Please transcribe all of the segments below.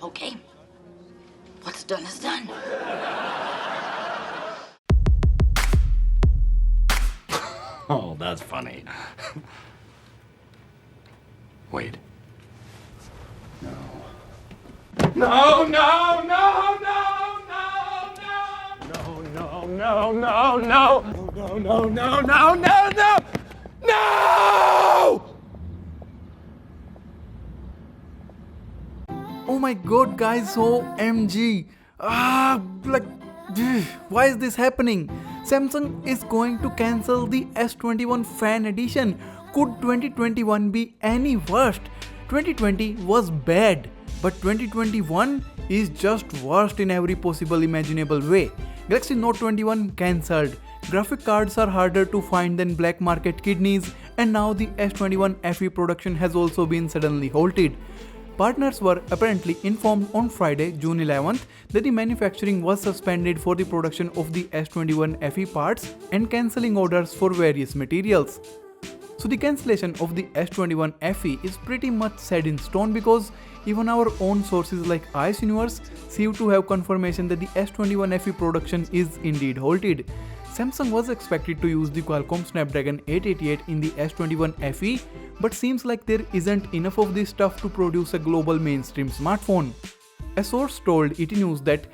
Okay. What's done is done. Oh, that's funny. Wait. No. No, no, no, no, no, no, no, no, no, no, no, no, no, no, no, no, no, no! Oh my god, guys, OMG. Why is this happening? Samsung is going to cancel the S21 Fan Edition. Could 2021 be any worse? 2020 was bad, but 2021 is just worst in every possible imaginable way. Galaxy Note 21 cancelled. Graphic cards are harder to find than black market kidneys, and now the S21 FE production has also been suddenly halted. Partners were apparently informed on Friday, June 11th, that the manufacturing was suspended for the production of the S21 FE parts and cancelling orders for various materials. So the cancellation of the S21 FE is pretty much set in stone because even our own sources like IS Universe seem to have confirmation that the S21 FE production is indeed halted. Samsung was expected to use the Qualcomm Snapdragon 888 in the S21 FE, but seems like there isn't enough of this stuff to produce a global mainstream smartphone. A source told ET News that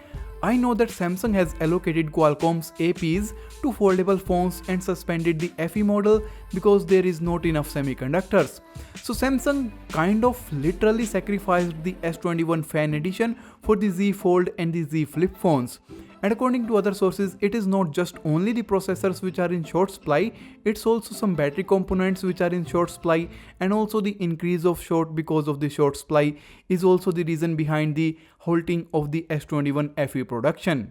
I know that Samsung has allocated Qualcomm's APs to foldable phones and suspended the FE model because there is not enough semiconductors. So Samsung kind of literally sacrificed the S21 Fan Edition for the Z Fold and the Z Flip phones. And according to other sources, it is not just only the processors which are in short supply, it's also some battery components which are in short supply, and also the increase of short because of the short supply is also the reason behind the halting of the S21 FE production.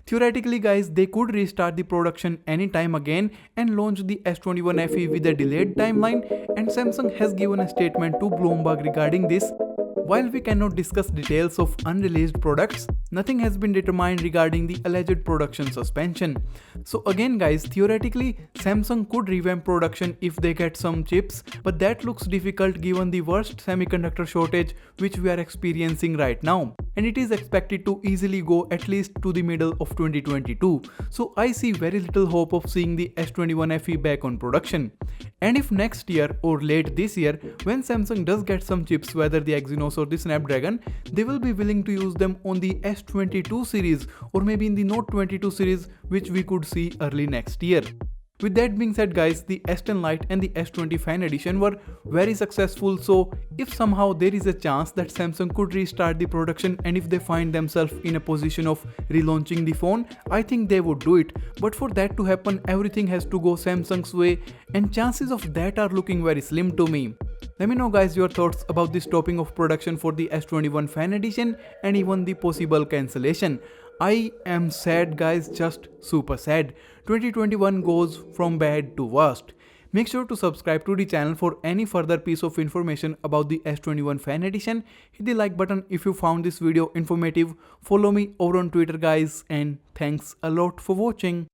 Theoretically guys, they could restart the production anytime again and launch the S21 FE with a delayed timeline, and Samsung has given a statement to Bloomberg regarding this. While we cannot discuss details of unreleased products, nothing has been determined regarding the alleged production suspension. So again guys, theoretically Samsung could revamp production if they get some chips, but that looks difficult given the worst semiconductor shortage which we are experiencing right now. And it is expected to easily go at least to the middle of 2022. So I see very little hope of seeing the S21 FE back on production. And if next year or late this year, when Samsung does get some chips, whether the Exynos or the Snapdragon, they will be willing to use them on the S22 series or maybe in the Note 22 series, which we could see early next year. With that being said guys, the S10 Lite and the S20 Fan Edition were very successful, so if somehow there is a chance that Samsung could restart the production and if they find themselves in a position of relaunching the phone, I think they would do it. But for that to happen, everything has to go Samsung's way, and chances of that are looking very slim to me. Let me know guys your thoughts about the stopping of production for the S21 Fan Edition and even the possible cancellation. I am sad guys, just super sad. 2021 goes from bad to worst. Make sure to subscribe to the channel for any further piece of information about the S21 Fan Edition. Hit the like button if you found this video informative. Follow me over on Twitter guys, and thanks a lot for watching.